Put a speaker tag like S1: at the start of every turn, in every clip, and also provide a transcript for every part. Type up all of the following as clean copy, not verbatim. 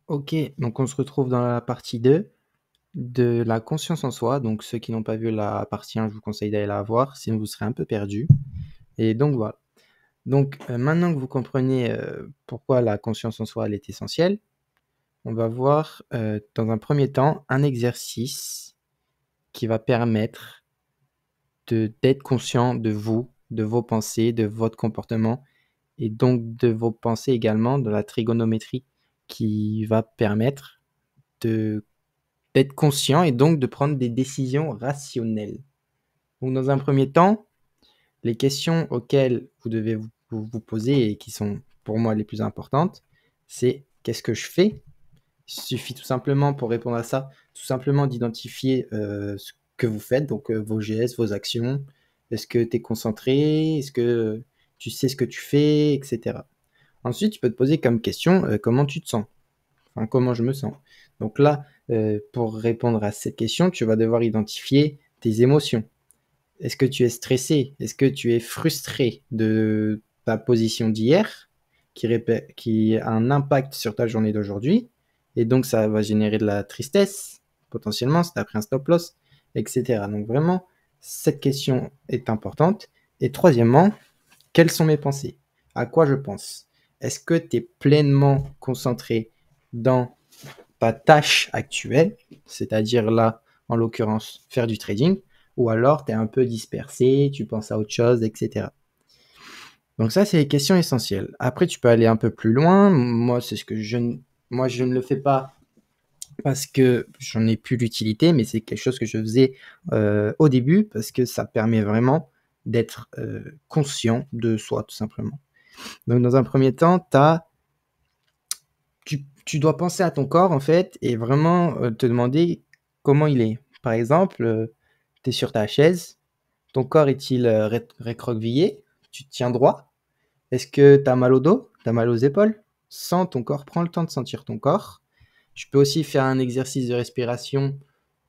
S1: Ok, donc on se retrouve dans la partie 2 de la conscience en soi. Donc ceux qui n'ont pas vu la partie 1, je vous conseille d'aller la voir, sinon vous serez un peu perdu. Et donc voilà. Donc maintenant que vous comprenez pourquoi la conscience en soi elle est essentielle, on va voir dans un premier temps un exercice qui va permettre d'être conscient de vous, de vos pensées, de votre comportement et donc de vos pensées également, de la trigonométrie qui va permettre de d'être conscient et donc de prendre des décisions rationnelles. Donc dans un premier temps, les questions auxquelles vous devez vous poser et qui sont pour moi les plus importantes, c'est qu'est-ce que je fais? Il suffit tout simplement pour répondre à ça, tout simplement d'identifier ce que vous faites, donc vos gestes, vos actions. Est-ce que tu es concentré? Est-ce que tu sais ce que tu fais, etc. Ensuite, tu peux te poser comme question comment tu te sens? Enfin, comment je me sens. Donc là, pour répondre à cette question, tu vas devoir identifier tes émotions. Est-ce que tu es stressé? Est-ce que tu es frustré de ta position d'hier qui a un impact sur ta journée d'aujourd'hui? Et donc, ça va générer de la tristesse, potentiellement, si tu as pris un stop loss, etc. Donc vraiment, cette question est importante. Et troisièmement, quelles sont mes pensées? À quoi je pense? Est-ce que tu es pleinement concentré dans ta tâche actuelle, c'est-à-dire là, en l'occurrence, faire du trading, ou alors tu es un peu dispersé, tu penses à autre chose, etc. Donc ça, c'est les questions essentielles. Après, tu peux aller un peu plus loin. Moi, c'est ce que moi, je ne le fais pas parce que j'en ai plus l'utilité, mais c'est quelque chose que je faisais au début parce que ça permet vraiment d'être conscient de soi, tout simplement. Donc, dans un premier temps, tu dois penser à ton corps, en fait, et vraiment te demander comment il est. Par exemple, tu es sur ta chaise, ton corps est-il récroquevillé? Tu te tiens droit? Est-ce que tu as mal au dos? Tu as mal aux épaules? Sens ton corps, prends le temps de sentir ton corps. Je peux aussi faire un exercice de respiration.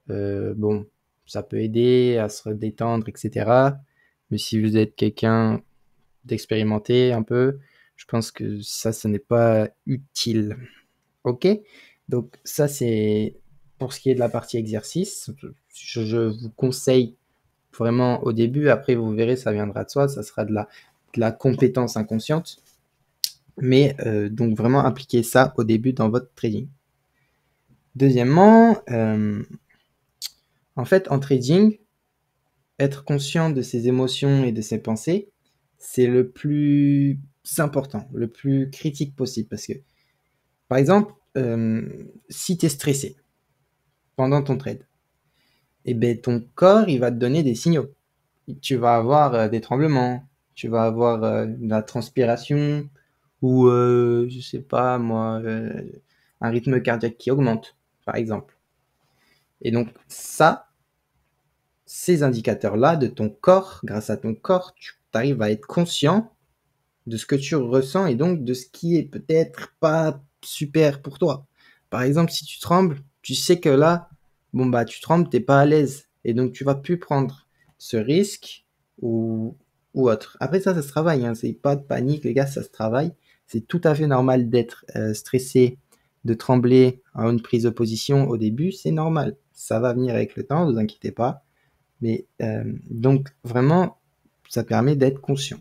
S1: Bon, ça peut aider à se détendre, etc. Mais si vous êtes quelqu'un d'expérimenté un peu, je pense que ça, ce n'est pas utile. Ok? Donc ça, c'est pour ce qui est de la partie exercice. Je vous conseille vraiment au début, après vous verrez, ça viendra de soi, ça sera de la compétence inconsciente. Mais donc vraiment appliquer ça au début dans votre trading. Deuxièmement, en fait, en trading, être conscient de ses émotions et de ses pensées, c'est le plus important, le plus critique possible. Parce que, par exemple, si tu es stressé pendant ton trade, et ben ton corps, il va te donner des signaux. Tu vas avoir des tremblements, tu vas avoir de la transpiration, ou je sais pas moi, un rythme cardiaque qui augmente, par exemple. Et donc ça, ces indicateurs-là de ton corps, grâce à ton corps, tu arrives à être conscient de ce que tu ressens et donc de ce qui est peut-être pas super pour toi. Par exemple, si tu trembles, tu sais que là, bon bah tu trembles, t'es pas à l'aise et donc tu vas plus prendre ce risque ou, ou autre. Après ça se travaille, hein, c'est pas de panique les gars, ça se travaille. C'est tout à fait normal d'être stressé, de trembler à une prise de position au début, c'est normal. Ça va venir avec le temps, ne vous inquiétez pas. Mais donc vraiment, ça permet d'être conscient.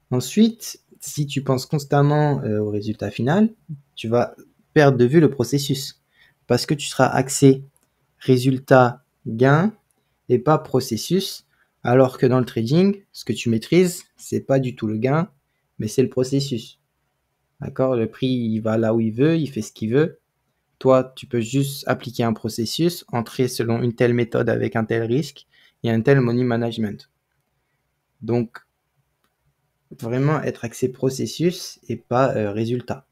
S1: Ensuite, si tu penses constamment au résultat final, tu vas perdre de vue le processus parce que tu seras axé résultat, gain et pas processus. Alors que dans le trading, ce que tu maîtrises, c'est pas du tout le gain, mais c'est le processus. D'accord? Le prix, il va là où il veut, il fait ce qu'il veut. Toi, tu peux juste appliquer un processus, entrer selon une telle méthode avec un tel risque et un tel money management. Donc, vraiment être axé processus et pas résultat.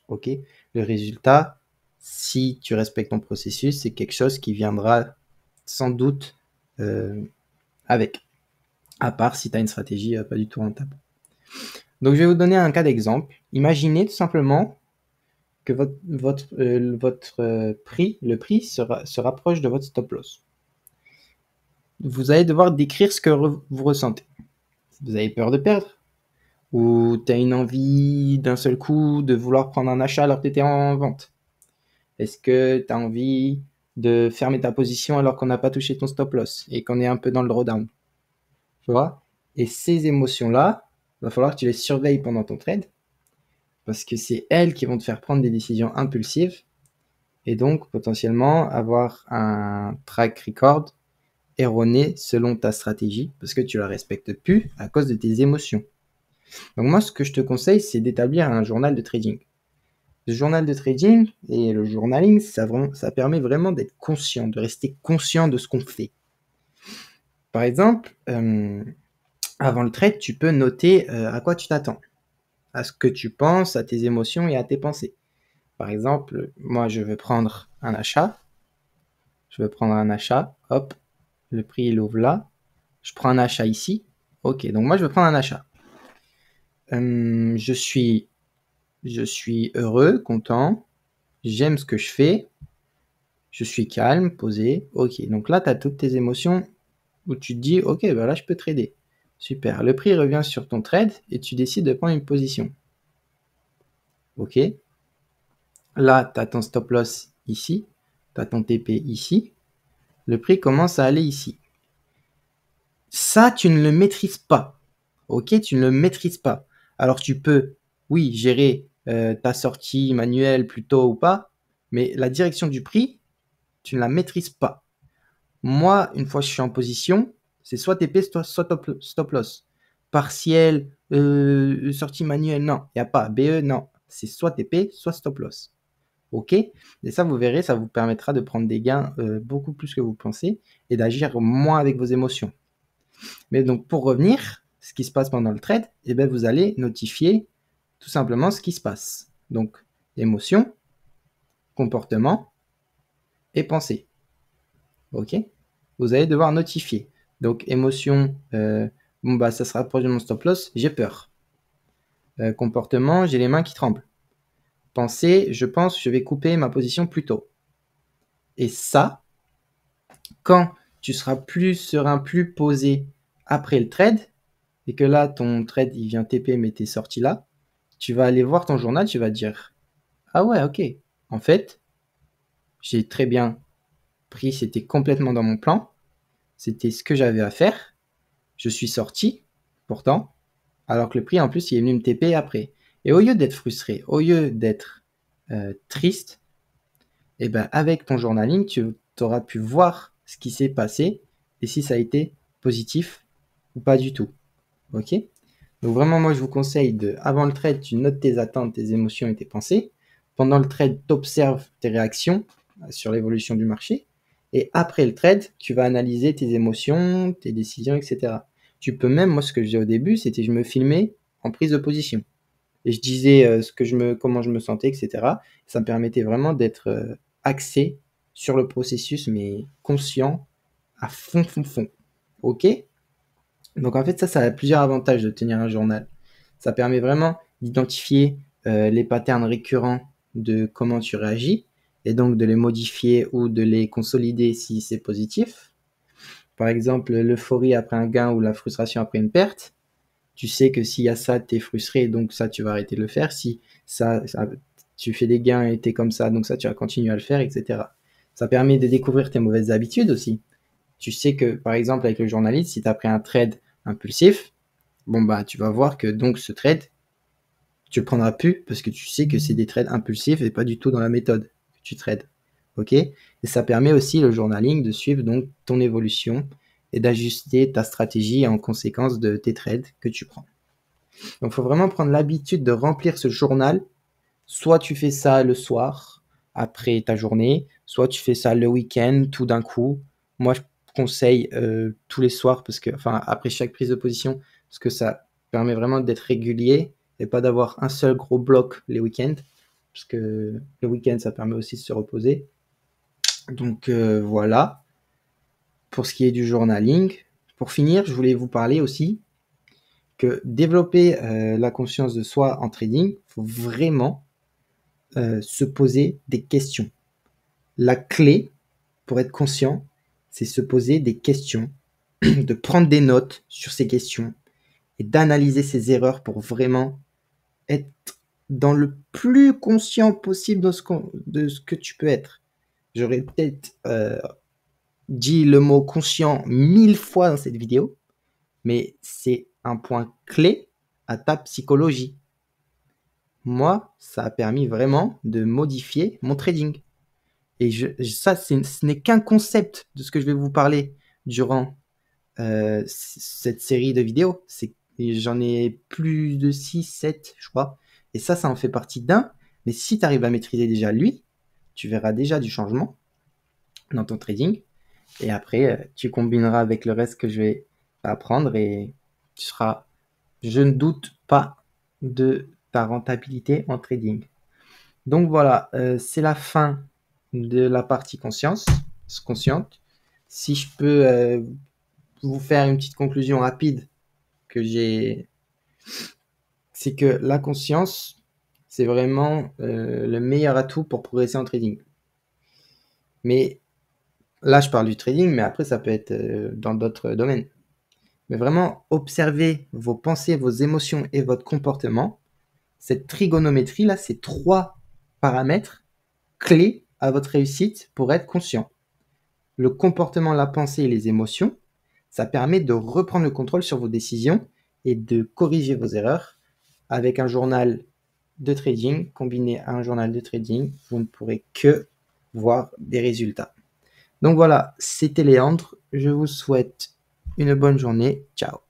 S1: Ok? Le résultat, si tu respectes ton processus, c'est quelque chose qui viendra sans doute euh, avec. À part si tu as une stratégie pas du tout rentable. Donc, je vais vous donner un cas d'exemple. Imaginez tout simplement que votre prix, le prix se rapproche de votre stop loss. Vous allez devoir décrire ce que vous ressentez. Vous avez peur de perdre? Ou tu as une envie d'un seul coup de vouloir prendre un achat alors que tu étais en vente? Est-ce que tu as envie de fermer ta position alors qu'on n'a pas touché ton stop loss et qu'on est un peu dans le drawdown? Tu vois? Et ces émotions-là, il va falloir que tu les surveilles pendant ton trade parce que c'est elles qui vont te faire prendre des décisions impulsives et donc potentiellement avoir un track record erroné selon ta stratégie parce que tu la respectes plus à cause de tes émotions. Donc moi, ce que je te conseille, c'est d'établir un journal de trading. Le journal de trading et le journaling, ça permet vraiment d'être conscient, de rester conscient de ce qu'on fait. Par exemple, avant le trade, tu peux noter à quoi tu t'attends, à ce que tu penses, à tes émotions et à tes pensées. Par exemple, moi, je veux prendre un achat. Hop, le prix il ouvre là. Je prends un achat ici. Ok, donc moi, je veux prendre un achat. Je suis heureux, content. J'aime ce que je fais. Je suis calme, posé. Ok, donc là, tu as toutes tes émotions où tu te dis, ok, bah là, je peux trader. Super. Le prix revient sur ton trade et tu décides de prendre une position. Ok. Là, tu as ton stop loss ici. Tu as ton TP ici. Le prix commence à aller ici. Ça, tu ne le maîtrises pas. Ok, tu ne le maîtrises pas. Alors, tu peux, oui, gérer ta sortie manuelle plus tôt ou pas, mais la direction du prix, tu ne la maîtrises pas. Moi, une fois que je suis en position, c'est soit TP, soit stop loss. Partiel, sortie manuelle, non, il n'y a pas. BE, non. C'est soit TP, soit stop loss. OK? Et ça, vous verrez, ça vous permettra de prendre des gains beaucoup plus que vous pensez et d'agir moins avec vos émotions. Mais donc, pour revenir, ce qui se passe pendant le trade, eh bien, vous allez notifier tout simplement ce qui se passe. Donc, émotion, comportement et pensée. OK? Vous allez devoir notifier. Donc, émotion, bon, bah, ça se rapproche de mon stop loss, j'ai peur. Comportement, j'ai les mains qui tremblent. Pensée, je pense que je vais couper ma position plus tôt. Et ça, quand tu seras plus serein, plus posé après le trade, et que là, ton trade, il vient TP, mais t'es sorti là, tu vas aller voir ton journal, tu vas te dire, ah ouais, ok, en fait, j'ai très bien pris, c'était complètement dans mon plan, c'était ce que j'avais à faire, je suis sorti, pourtant, alors que le prix, en plus, il est venu me TP après. Et au lieu d'être frustré, au lieu d'être triste, et ben avec ton journaling, tu auras pu voir ce qui s'est passé et si ça a été positif ou pas du tout. Ok? Donc vraiment, moi, je vous conseille avant le trade, tu notes tes attentes, tes émotions et tes pensées. Pendant le trade, tu observes tes réactions sur l'évolution du marché. Et après le trade, tu vas analyser tes émotions, tes décisions, etc. Tu peux même, moi, ce que je disais au début, c'était je me filmais en prise de position. Et je disais comment je me sentais, etc. Ça me permettait vraiment d'être axé sur le processus, mais conscient à fond, fond, fond. Ok? Donc en fait, ça a plusieurs avantages de tenir un journal. Ça permet vraiment d'identifier les patterns récurrents de comment tu réagis et donc de les modifier ou de les consolider si c'est positif. Par exemple, l'euphorie après un gain ou la frustration après une perte. Tu sais que s'il y a ça, tu es frustré, donc ça, tu vas arrêter de le faire. Si tu fais des gains et tu es comme ça, donc ça, tu vas continuer à le faire, etc. Ça permet de découvrir tes mauvaises habitudes aussi. Tu sais que, par exemple, avec le journaliste, si tu as pris un trade impulsif, bon, bah, tu vas voir que donc ce trade, tu le prendras plus parce que tu sais que c'est des trades impulsifs et pas du tout dans la méthode que tu trades. Ok? Et ça permet aussi le journaling de suivre donc ton évolution et d'ajuster ta stratégie en conséquence de tes trades que tu prends. Donc, il faut vraiment prendre l'habitude de remplir ce journal. Soit tu fais ça le soir, après ta journée, soit tu fais ça le week-end, tout d'un coup. Moi, je conseille tous les soirs, enfin, après chaque prise de position, parce que ça permet vraiment d'être régulier et pas d'avoir un seul gros bloc les week-ends, parce que le week-end, ça permet aussi de se reposer. Donc, voilà, pour ce qui est du journaling. Pour finir, je voulais vous parler aussi que développer la conscience de soi en trading, il faut vraiment se poser des questions. La clé pour être conscient, c'est se poser des questions, de prendre des notes sur ces questions et d'analyser ses erreurs pour vraiment être dans le plus conscient possible de ce que tu peux être. J'aurais peut-être dit le mot conscient 1000 fois dans cette vidéo, mais c'est un point clé à ta psychologie. Moi, ça a permis vraiment de modifier mon trading. Et ça, ce n'est qu'un concept de ce que je vais vous parler durant cette série de vidéos. J'en ai plus de 6, 7, je crois. Et ça en fait partie d'un. Mais si tu arrives à maîtriser déjà lui, tu verras déjà du changement dans ton trading. Et après, tu combineras avec le reste que je vais apprendre et tu seras, je ne doute pas de ta rentabilité en trading. Donc voilà, c'est la fin de la partie consciente. Si je peux vous faire une petite conclusion rapide c'est que la conscience, c'est vraiment le meilleur atout pour progresser en trading. Mais là, je parle du trading, mais après, ça peut être dans d'autres domaines. Mais vraiment, observez vos pensées, vos émotions et votre comportement. Cette trigonométrie, là, c'est 3 paramètres clés à votre réussite pour être conscient. Le comportement, la pensée et les émotions, ça permet de reprendre le contrôle sur vos décisions et de corriger vos erreurs. Avec un journal de trading, combiné à un journal de trading, vous ne pourrez que voir des résultats. Donc voilà, c'était Léandre. Je vous souhaite une bonne journée. Ciao.